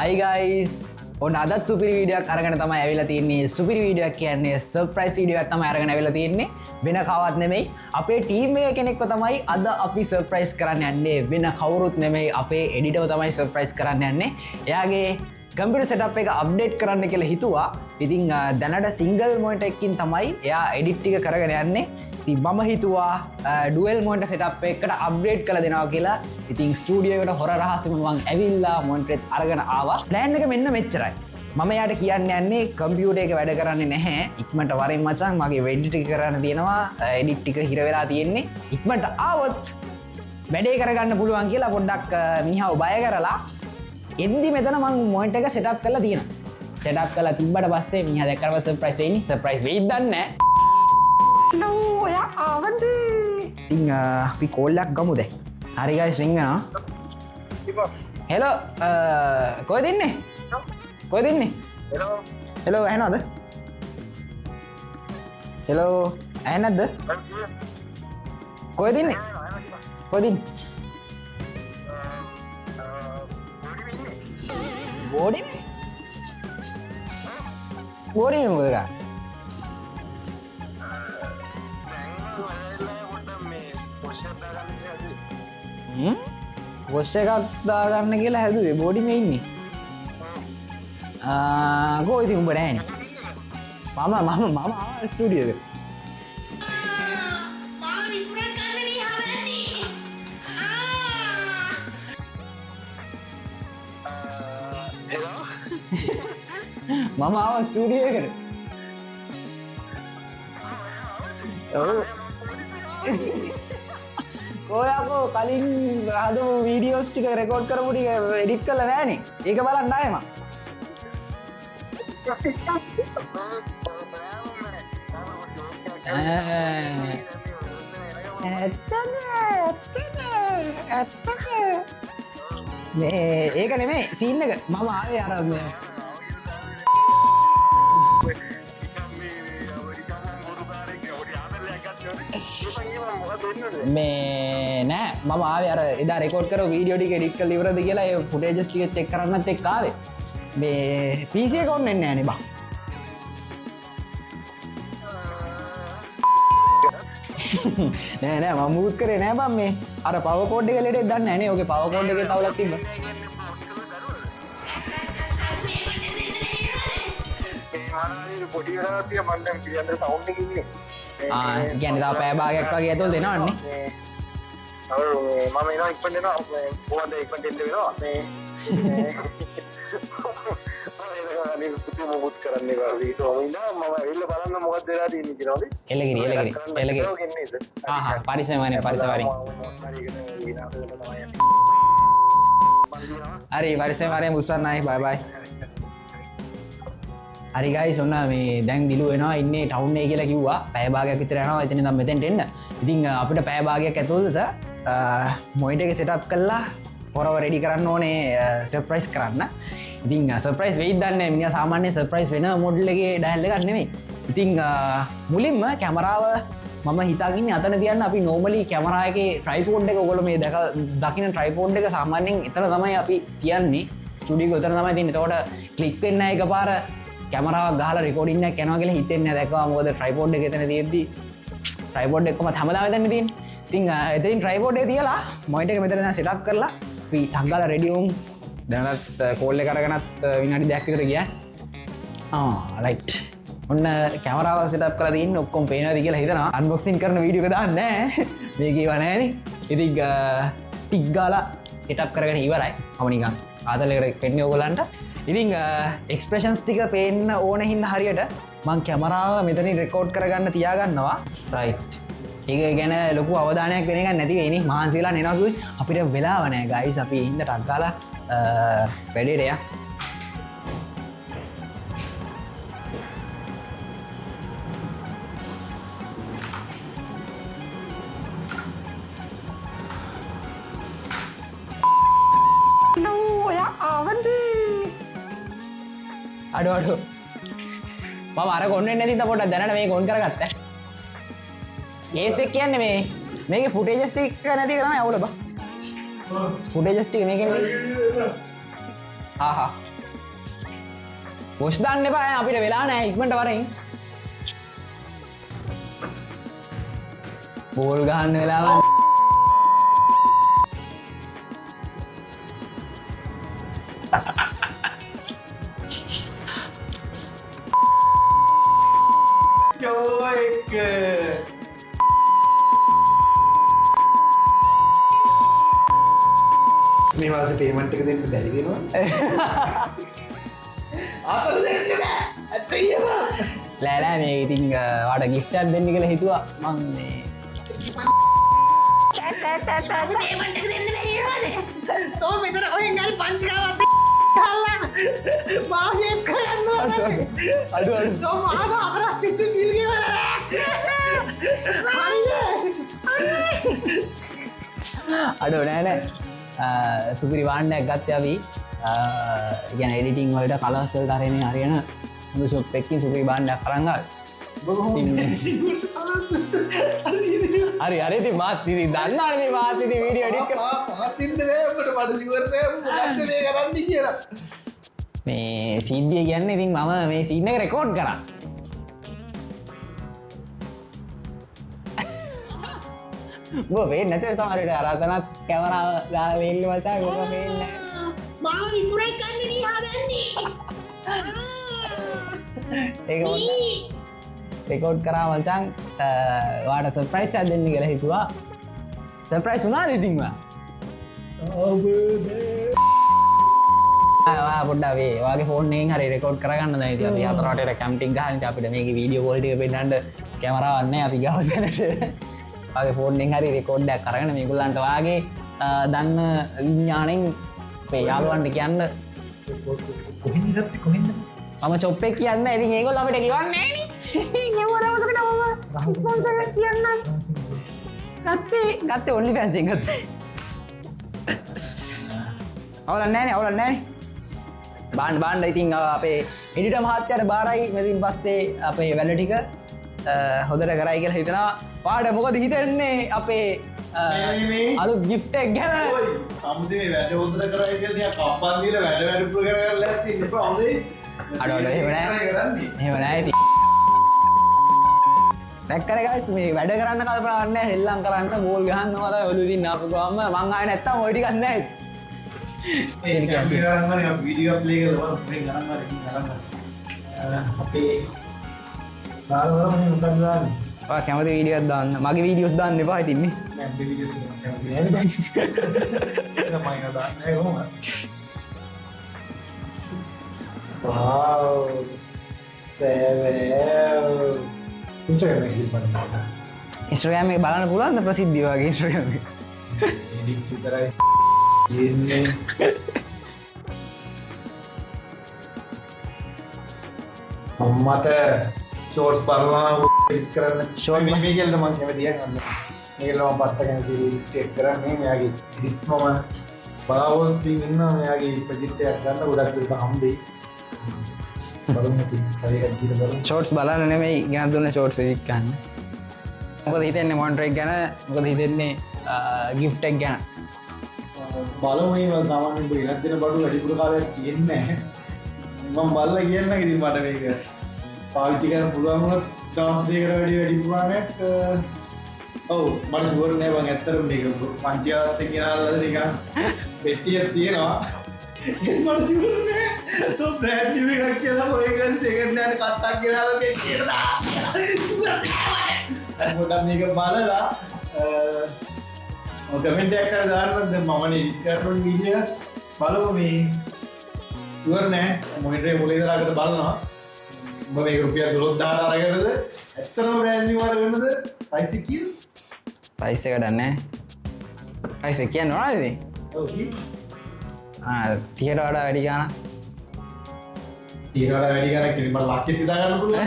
Hi guys. ඔන්න අදත් සුපිරි වීඩියෝ එකක් අරගෙන තමයි ඇවිල්ලා තින්නේ. සුපිරි වීඩියෝ එකක් කියන්නේ සර්ප්‍රයිස් වීඩියෝ එකක් තමයි අරගෙන ඇවිල්ලා තින්නේ. වෙන කවවත් නෙමෙයි. අපේ ටීම් එකේ කෙනෙක්ව තමයි අද අපි සර්ප්‍රයිස් කරන්න යන්නේ. වෙන කවුරුත් නෙමෙයි. අපේ එඩිටර් තමයි සර්ප්‍රයිස් කරන්න යන්නේ. එයාගේ කම්පියුටර් සෙටප් එක අප්ඩේට් කරන්න කියලා හිතුවා. ඉතින් දැනට සිංගල් මොනිටර් එකකින් තමයි එයා එඩිට් ටික කරගෙන යන්නේ. ඉතින් මම හිතුවා ඩුවල් මොනිටර් සෙටප් එකකට අප්ග්‍රේඩ් කරලා දෙනවා කියලා. ඉතින් ස්ටුඩියෝ එකට හොර රහසෙම මම ඇවිල්ලා මොනිටර් එක අරගෙන ආවා. ප්ලෑන් එක මෙන්න මෙච්චරයි. මම යාට කියන්න යන්නේ කම්පියුටර් එක වැඩ කරන්නේ නැහැ. ඉක්මනට වරෙන් මචං මගේ වෙඩ් ටික කරන්න තියෙනවා. එඩිට් ටික හිර වෙලා තියෙන්නේ. ඉක්මනට ආවොත් වැඩේ කරගන්න පුළුවන් කියලා පොඩ්ඩක් මිනිහව බය කරලා එන්දි මෙතන මම මොනිටර් එක සෙටප් කරලා තියෙනවා. සෙටප් කරලා තිබ්බට පස්සේ මිනිහා දැක්කම සර්ප්‍රයිස් වෙන්නේ. සර්ප්‍රයිස් වෙයිද දන්නේ නැහැ. ඔයා ආවද? ඉතින් අපි කෝල් එකක් ගමු දැන්. හරි ගයිස් රින් වෙනවා. හෙලෝ කොහෙද ඉන්නේ? කොහෙද ඉන්නේ? හෙලෝ. හෙලෝ ඇහෙනවද? හෙලෝ ඇහෙන්නේ නැද්ද? කොහෙද ඉන්නේ? කොහෙද ඉන්නේ? බෝඩින් බෝඩින් මොකද ගා? වොෂ් එකක් දාගන්න කියලා හැදුවේ බෝඩිම ඉන්නේ. ගෝ ඉතින් උඹ නෑනේ. මම ආවා ස්ටුඩියෝ එකට. මම ආවා ස්ටුඩියෝ එකට. ඔව්. ඔයාකෝ කලින් හදපු වීඩියෝස් ටික රෙකෝඩ් කරපු ටික එඩිට් කරලා නෑනේ. ඒක බලන්න ආයෙ මම. මේ ඒක නෙමෙයි සීන් එක මම ආවේ අර මේ නෑ මම ආවේ අර එදා රෙකෝඩ් කරපු වීඩියෝ ටික එඩිට් කරලා ඉවරද කියලා ඒ ෆුටේජස් ටික චෙක් කරන්නත් එක්ක ආවේ. මේ PC එක ඔන්න එන්නේ නෑනේ බං. නෑ මම මූව් කරේ නෑ බං මේ අර පවර් කෝඩ් එක ලෙඩේ දන්නේ නෑනේ. ඔගේ පවර් කෝඩ් එකේ තවලක් තිබ්බා. පොඩි වෙලා තිය මම දැන් පිළියන්දර සවුන්ඩ් එකේ ඉන්නේ. කියන්නේ තව පැය භාගයක් වගේ ඇතුළත දෙනවන්නේ. ඔව් මම එනවා ඉක්මනට එනවා. කොහොමද ඉක්මනට එන්න වෙනවා. මේ අනේ පුතේ මොකද කරන්නේ කියලා සෝමිනා මම එල්ල බලන්න මොකක්ද වෙලා තියෙන්නේ කියනවාද? එලගිරි. පරිසමනේ. හරි පරිසමනේ මුස්සන්නයි බයි බයි. හරි ගයිස් ඔන්න මේ දැන් දිලු වෙනවා ඉන්නේ ටවුන් එකේ කියලා කිව්වා. පැය භාගයක් විතර යනවා එතන ඉඳන් මෙතෙන්ට එන්න. ඉතින් අපිට පැය භාගයක් ඇතුළත මොනිටර් එක සෙටප් කරලා පොරව රෙඩි කරන්න ඕනේ සර්ප්‍රයිස් කරන්න. ඉතින් සර්ප්‍රයිස් වෙයිද දන්නේ නැහැ. මිනිහා සාමාන්‍ය සර්ප්‍රයිස් වෙන මොඩල් එකේ ඩයල් එකක් නෙමෙයි. ඉතින් මුලින්ම කැමරාව මම හිතාගින්නේ අතන තියන්න. අපි නෝමලි කැමරා එකේ ට්‍රයිපෝඩ් එක ඔයගොල්ලෝ මේ දකින්න ට්‍රයිපෝඩ් එක සාමාන්‍යයෙන් එතන තමයි අපි තියන්නේ. ස්ටුඩියෝ එක උතන තමයි තියන්නේ. එතකොට ක්ලික් වෙන්නේ නැහැ එකපාර කැමරාවක් ගහලා රෙකෝඩින් එකක් යනවා කියලා හිතෙන්නේ නැහැ. දැක්කම මොකද ට්‍රයිපෝඩ් එක එතන තියෙද්දි ට්‍රයිපෝඩ් එකම හැමදාම එතන තියෙන්නේ. ඉතින් එතනින් ට්‍රයිපෝඩ් එක තියලා මොනිටර් එක මෙතන දැන් සෙටප් කරලා අපි ටක් ගාලා රෙඩි වුම්. දැනට කෝල් එක අරගෙනත් විනාඩි 2ක් විතර ගියා. රයිට්. ඔන්න කැමරාව සෙටප් කරලා තියෙන්නේ ඔක්කොම පේනවාද කියලා හිතනවා. අන්බොක්සින් කරන වීඩියෝ එක දාන්නේ නැහැ. මේක ඒව නැහැනේ. ඉතින් ටික් ගාලා සෙටප් කරගෙන ඉවරයි. මම නිකන් ආතලයකට පෙන්නේ ඔයගොල්ලන්ට. ඉතින් එක්ස්ප්‍රෙෂන්ස් ටික පේන්න ඕන හින්දා හරියට මං කැමරාව මෙතනින් රෙකෝඩ් කරගන්න තියාගන්නවා. රයිට්. ඒක ගැන ලොකු අවධානයක් වෙන එකක් නැති වෙන්නේ. මහන්සි වෙලා නෙනවා කිව්වේ අපිට වෙලාව නැහැ ගයිස්. අපි හින්ද ටක් ගාලා වැඩේට යන්න. අඩු මම අර කොන්නේ නැති ත පොඩ්ඩක් දැනට මේක ඔන් කරගත්තා. කේස් එක කියන්නේ මේකේ ෆුටේජස් ටික නැති එක තමයි අවුල බා. ෆුටේජස් ටික මේකේ නේ. පොෂ් දාන්න එපා අපිට වෙලා නෑ ඉක්මනට වරෙන් බෝල් ගහන්න වෙලාව මේ මාසේ පේමන්ට් එක දෙන්න බැරි වෙනවා. ආතල් දෙන්න බෑ. අත්‍යයම. ලෑලෑ මේ ඉතින් වාට ගිෆ්ට් එකක් දෙන්න කියලා හිතුවා මං මේ පේමන්ට් එක දෙන්න බැරි වෙනවනේ. තෝ මෙතන ඔහෙන් ගල් පංචකාවක් හල්ලා. මාසෙක් කරන්න ඕනේ. අඩු අඩු තෝ මාස 4ක් තිස්සේ බිල් ගෙවලා. අඩු නෑ සුපිරි වාණ්ඩයක් ගත්ත අපි ගැන එඩිටිං වලට කලස් වලට අරගෙන හරියන හොඳ ෂොප් එකකින් සුපිරි භාණ්ඩයක් අරන් ආවා. හරි ඉතින් මාත් ඉතින් දන්නවනේ මේ මාත් ඉතින් වීඩියෝ එඩිට් කරලා මාත් ඉන්න බෑ ඔබට මට ෂුවර් නෑ මොකක්ද මේ කරන්නේ කියලා. මේ සීඩිය කියන්නේ ඉතින් මම මේ සීන් එක රෙකෝඩ් කරා. බෝ වෙන්නේ නැතේ සමහරවිට අරතනත් කැමරාව දාලා වෙන්නේ මචං ඔක වෙන්නේ නැහැ. මාව විකුණයි කන්නේ නේ හදන්නේ. ඒක රෙකෝඩ් කරා මචං වාට සර්ප්‍රයිස් එකක් දෙන්න කියලා හිතුවා. සර්ප්‍රයිස් වුණාද ඉතින් වා? පොඩ්ඩක් වේ ඔයාගේ ෆෝන් එකෙන් හරි රෙකෝඩ් කරගන්න දැන් ඉතින් අපි හතර වටේට කැම්පින් ගහන ඉතින් අපිට මේකේ වීඩියෝ කෝල් ටික පෙන්නන්න කැමරාවක් නැහැ අපි ගාව දැනට. ඔයාගේ ෆෝන් එකෙන් හරි රෙකෝඩ් එකක් අරගෙන මේගොල්ලන්ට ඔයාගේ දන්න විඥාණයෙන් මේ යාළුවන්ට කියන්න කොහෙන්ද ගත්තේ කොහෙන්ද? මම ෂොප් එක කියන්නේ ඉතින් ඒගොල්ලෝ අපිට කිව්වන්නේ නැහැ නේ. ගෙවුව දවසකට මම ස්පොන්සර් එකක් කියන්නම්. ගත්තේ ඔන්ලි ෆෑන්ස් එකෙන් ගත්තේ. අවුලක් නැහැනේ. බාණ්ඩ ඉතින් අපේ එඩිටර් මහත්තයාට බාරයි මෙතින් පස්සේ අපේ වැඩ ටික හොඳට කරයි කියලා හිතනවා. පාඩ මොකද හිතන්නේ අපේ අලුත් ගිෆ්ට් එක ගැන? ඔයි අම්දේ වැඩ හොඳට කරයි කියලා තියා කප්පන් දීලා වැඩ වැඩ පුර කරලා ලෑස්ති ඉන්න එපා අම්දේ. අඩ එහෙම නෑ ඉතින්. දැක්කනේ guys මේ වැඩ කරන්න කල්පනා කරන්නේ හෙල්ලම් කරන්න බෝල් ගහන්නවා තමයි ඔලු දින්න ආපු ගාම මං ආයේ නැත්තම් ওই ටිකක් නැහැ. ඒ කැමරා ගන්න මම වීඩියෝ ප්ලේ කරලා මම ගන්න අපේ දාලා මම මොකක්ද දාන්නේ? ඔයා කැමති වීඩියෝ එකක් දාන්න. මගේ වීඩියෝස් දාන්න එපා ඉතින් නේ. නෑ මේ වීඩියෝස් එක කැමති නෑ නේ. තමයි දාන්නේ කොහොමද? Wow, සෑවැව්. Instagram එකේ බලන්න. Instagram එක බලන්න පුළුවන්ද ප්‍රසිද්ධ වගේ Instagram එක? එඩිට්ස් විතරයි ඉන්නේ. මට ෂෝට්ස් බලනවා එඩිට් කරන්න. Short මේකෙල්ද මම කැමති යන්න. මේකෙල්ද මම පත්ත කැමති රීල්ස් ටේක් කරන්නේ. මෙයාගේ එඩිට්ස් මම බලාවොත් ඉන්නවා. මෙයාගේ ප්‍රොජෙක්ට් එකක් ගන්න ගොඩක් දුරට හම්බෙයි. ෂෝට්ස් බලන්න නෙමෙයි ගෙනත් දුන්න ෂෝට්ස් එඩිට් කරන්න. මොකද හිතන්නේ මොනිටර් එක ගැන? මොකද හිතන්නේ ගිෆ්ට් එක ගැන? බලමු මේ සාමාන්‍යයෙන් ගෙනත් දෙන බඩු වැඩිපුර කාලයක් තියෙන්නේ නැහැ. මම බලලා කියන්න ඉතින් මට මේක පාවිච්චි කරන්න පුළුවන් වුණොත් දවස් දෙකකට වැඩි ප්‍රමාණයක් ඔව් මට ෂුවර් නෑ මම ඇත්තටම මේක පංචයාත් එක්ක ගෙනාලා නිකන් පෙට්ටියක් තියෙනවා. මට ෂුවර් නෑ තෝ බ්‍රෑන්ඩ් නිව් එකක් කියලා ඔය ගන්න සෙකන්ඩ් හෑන්ඩ් කට්ටක් ගෙනාලා පෙට්ටියට දාන්න. පොඩ්ඩක් මේක බලලා කමෙන්ට් එකක් කරලා දාන්න. දැන් මම නේ එඩිට් කරන වීඩියෝ බලමු මේ ෂුවර් නෑ මොනිටර් එක මුලින් දාලාකට බලනවා. උඹ මේක රුපියල් 12000 අරගෙනද ඇත්තටම බ්‍රෑන්ඩ් නිව් අරගෙනද ප්‍රයිස් එක කීයද? ප්‍රයිස් එක දන්නේ නැහැ. ප්‍රයිස් එක කියන්න ඕනද ඉතින්? ඔව් කී 30ට වඩා වැඩි ගාණක්. 30ට වඩා වැඩි ගාණක් කිව්ව මම ලක්ෂෙත් හිතා ගන්න පුළුවන්.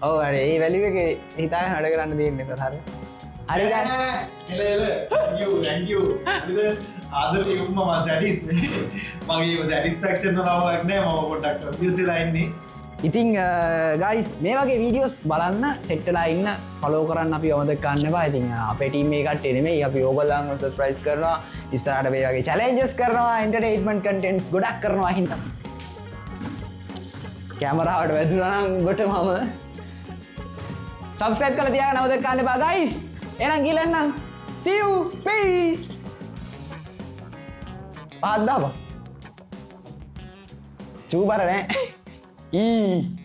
ඔව් හරි ඒ වැලියු එක හිතාගෙන වැඩ කරන්න තියෙන්නේ ඒතර හරි. හරි ගන්න. thank you හරිද? ආදරේ උම්ම මම සැටිස් මගේ සැටිස්ෆැක්ෂන් වරාවක් නෑ මම පොඩ්ඩක් කන්ෆියුස් වෙලා ඉන්නේ. ඉතින් ගයිස් මේ වගේ වීඩියෝස් බලන්න සෙට් වෙලා ඉන්න ෆලෝ කරන්න අපි අමතක කරන්න එපා. ඉතින් අපේ ටීම් එක කට්ටිය නෙමෙයි අපි ඕගොල්ලන්ව සර්ප්‍රයිස් කරනවා. ඉස්සරහට මේ වගේ චැලෙන්ජස් කරනවා, එන්ටර්ටේන්මන්ට් කන්ටෙන්ට්ස් ගොඩක් කරනවා හින්දා. කැමරාවට වැදුනනම් උඹට මම සබස්ක්‍රයිබ් කරලා තියාගන්න නවද ගන්න එපා guys. එහෙනම් ගිලන්නම්. See you. Peace. පාද්දාපා. චූ බර නෑ. ඊ